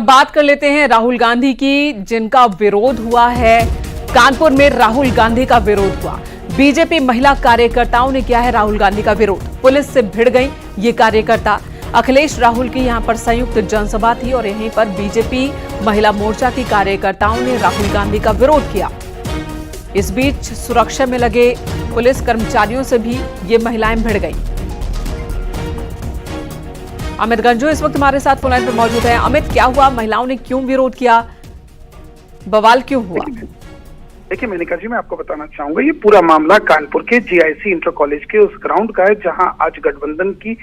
बात कर लेते हैं राहुल गांधी की, जिनका विरोध हुआ है। कानपुर में राहुल गांधी का विरोध हुआ। बीजेपी महिला कार्यकर्ताओं ने किया है राहुल गांधी का विरोध। पुलिस से भिड़ गई ये कार्यकर्ता। अखिलेश राहुल की यहां पर संयुक्त जनसभा थी और यहीं पर बीजेपी महिला मोर्चा की कार्यकर्ताओं ने राहुल गांधी का विरोध किया। इस बीच सुरक्षा में लगे पुलिस कर्मचारियों से भी ये महिलाएं भिड़ गई। अमित गंजू इस वक्त हमारे साथ फोन लाइन पर मौजूद है। अमित, क्या हुआ? महिलाओं ने क्यों विरोध किया? बवाल क्यों हुआ? देखिए मेनका जी, मैं आपको बताना चाहूंगा, ये पूरा मामला कानपुर के जीआईसी इंटर कॉलेज के उस ग्राउंड का है जहां आज गठबंधन की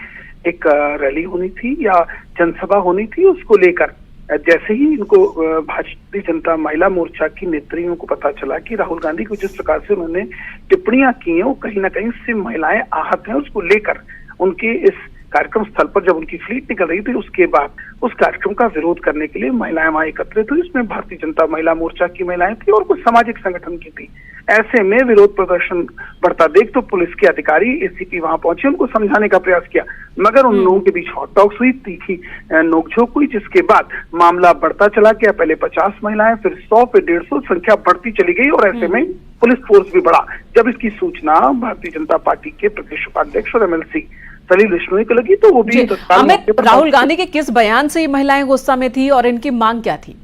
एक रैली होनी थी या जनसभा होनी थी। उसको लेकर जैसे ही इनको भारतीय जनता महिला मोर्चा की नेत्रियों को पता चला कि राहुल गांधी को जिस प्रकार से उन्होंने टिप्पणियां की हैं वो कहीं ना कहीं से महिलाएं आहत हैं, उसको लेकर उनके इस कार्यक्रम स्थल पर जब उनकी फ्लीट निकल रही थी उसके बाद उस कार्यक्रम का विरोध करने के लिए महिलाएं वहां एकत्रित हुई। इसमें भारतीय जनता महिला मोर्चा की महिलाएं थी और कुछ सामाजिक संगठन की थी। ऐसे में विरोध प्रदर्शन बढ़ता देख तो पुलिस के अधिकारी एसीपी वहां पहुंचे, उनको समझाने का प्रयास किया, मगर उन लोगों के बीच हॉट टॉक्स हुई, तीखी नोकझोंक हुई, जिसके बाद मामला बढ़ता चला गया। पहले 50 महिलाएं, फिर 100, फिर 150, संख्या बढ़ती चली गई और ऐसे में पुलिस फोर्स भी बढ़ा। जब इसकी सूचना भारतीय जनता पार्टी के प्रदेश उपाध्यक्ष और MLC सलील बिश्नोई को लगी तो वो भी अमित, राहुल गांधी के किस बयान से ये महिलाएं गुस्सा में थी और इनकी मांग क्या थी?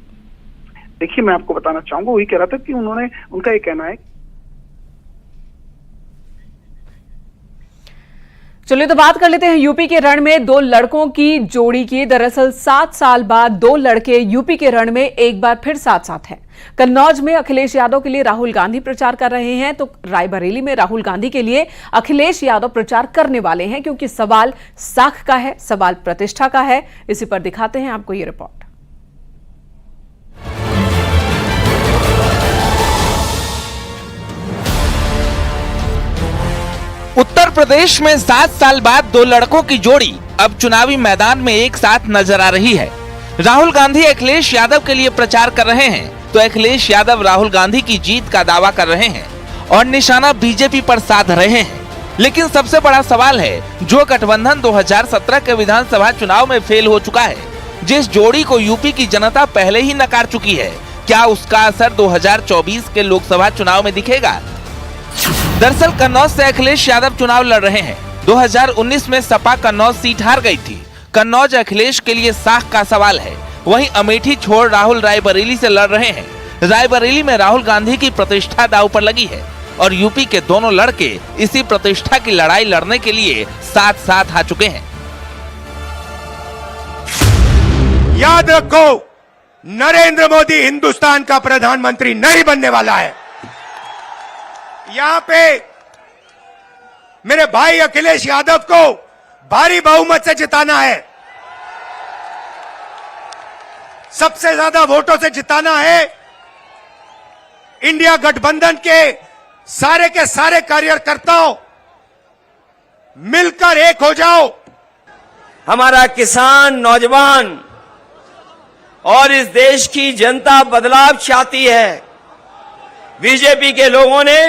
देखिए मैं आपको बताना चाहूंगा, वही कह रहा था कि उनका ये कहना है। चलिए तो बात कर लेते हैं यूपी के रण में दो लड़कों की जोड़ी की। दरअसल 7 साल बाद दो लड़के यूपी के रण में एक बार फिर साथ साथ हैं। कन्नौज में अखिलेश यादव के लिए राहुल गांधी प्रचार कर रहे हैं तो रायबरेली में राहुल गांधी के लिए अखिलेश यादव प्रचार करने वाले हैं, क्योंकि सवाल साख का है, सवाल प्रतिष्ठा का है। इसी पर दिखाते हैं आपको ये रिपोर्ट। उत्तर प्रदेश में 7 साल बाद दो लड़कों की जोड़ी अब चुनावी मैदान में एक साथ नजर आ रही है। राहुल गांधी अखिलेश यादव के लिए प्रचार कर रहे हैं तो अखिलेश यादव राहुल गांधी की जीत का दावा कर रहे हैं और निशाना बीजेपी पर साध रहे हैं। लेकिन सबसे बड़ा सवाल है, जो गठबंधन 2017 के विधानसभा चुनाव में फेल हो चुका है, जिस जोड़ी को यूपी की जनता पहले ही नकार चुकी है, क्या उसका असर 2024 के लोकसभा चुनाव में दिखेगा? दरअसल कन्नौज से अखिलेश यादव चुनाव लड़ रहे हैं। 2019 में सपा कन्नौज सीट हार गई थी। कन्नौज अखिलेश के लिए साख का सवाल है। वहीं अमेठी छोड़ राहुल रायबरेली से लड़ रहे हैं। रायबरेली में राहुल गांधी की प्रतिष्ठा दांव पर लगी है और यूपी के दोनों लड़के इसी प्रतिष्ठा की लड़ाई लड़ने के लिए साथ साथ आ चुके हैं। याद रखो, नरेंद्र मोदी हिंदुस्तान का प्रधानमंत्री नहीं बनने वाला है। यहां पे मेरे भाई अखिलेश यादव को भारी बहुमत से जिताना है, सबसे ज्यादा वोटों से जिताना है। इंडिया गठबंधन के सारे कार्यकर्ताओं मिलकर एक हो जाओ। हमारा किसान, नौजवान और इस देश की जनता बदलाव चाहती है। बीजेपी के लोगों ने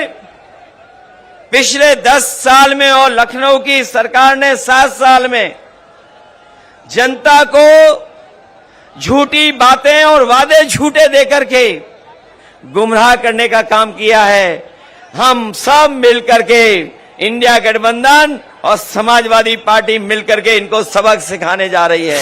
पिछले 10 साल में और लखनऊ की सरकार ने 7 साल में जनता को झूठी बातें और वादे झूठे देकर के गुमराह करने का काम किया है। हम सब मिलकर के, इंडिया गठबंधन और समाजवादी पार्टी मिलकर के इनको सबक सिखाने जा रही है।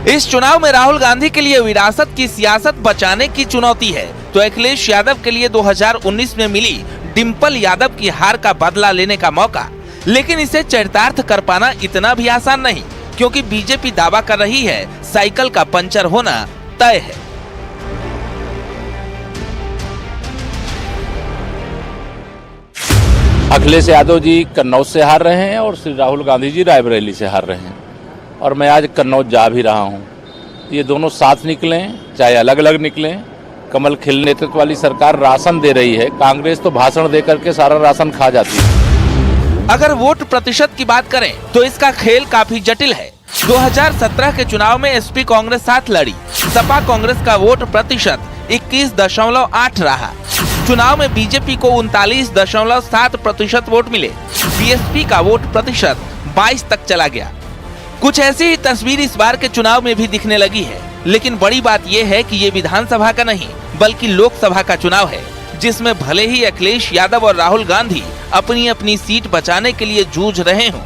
इस चुनाव में राहुल गांधी के लिए विरासत की सियासत बचाने की चुनौती है तो अखिलेश यादव के लिए 2019 में मिली डिंपल यादव की हार का बदला लेने का मौका। लेकिन इसे चरितार्थ कर पाना इतना भी आसान नहीं, क्योंकि बीजेपी दावा कर रही है साइकिल का पंचर होना तय है। अखिलेश यादव जी कन्नौज से हार रहे हैं और श्री राहुल गांधी जी रायबरेली से हार रहे हैं और मैं आज कन्नौज जा भी रहा हूं। ये दोनों साथ निकलें चाहे अलग अलग निकलें, कमल खिल नेतृत्व वाली सरकार राशन दे रही है, कांग्रेस तो भाषण देकर के सारा राशन खा जाती है। अगर वोट प्रतिशत की बात करें तो इसका खेल काफी जटिल है। 2017 के चुनाव में एसपी कांग्रेस साथ लड़ी। सपा कांग्रेस का वोट प्रतिशत 21.8 रहा। चुनाव में बीजेपी को 39.7% वोट मिले। बीएसपी का वोट प्रतिशत 22 तक चला गया। कुछ ऐसी ही तस्वीर इस बार के चुनाव में भी दिखने लगी है। लेकिन बड़ी बात यह है कि ये विधानसभा का नहीं बल्कि लोकसभा का चुनाव है, जिसमें भले ही अखिलेश यादव और राहुल गांधी अपनी अपनी सीट बचाने के लिए जूझ रहे हों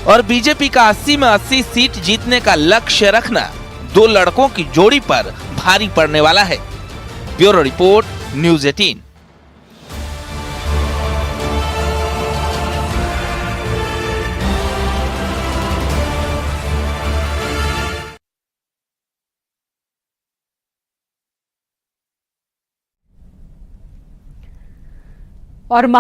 और बीजेपी का 80 में 80 सीट जीतने का लक्ष्य रखना दो लड़कों की जोड़ी पर भारी पड़ने वाला है। Bureau report, news 18। और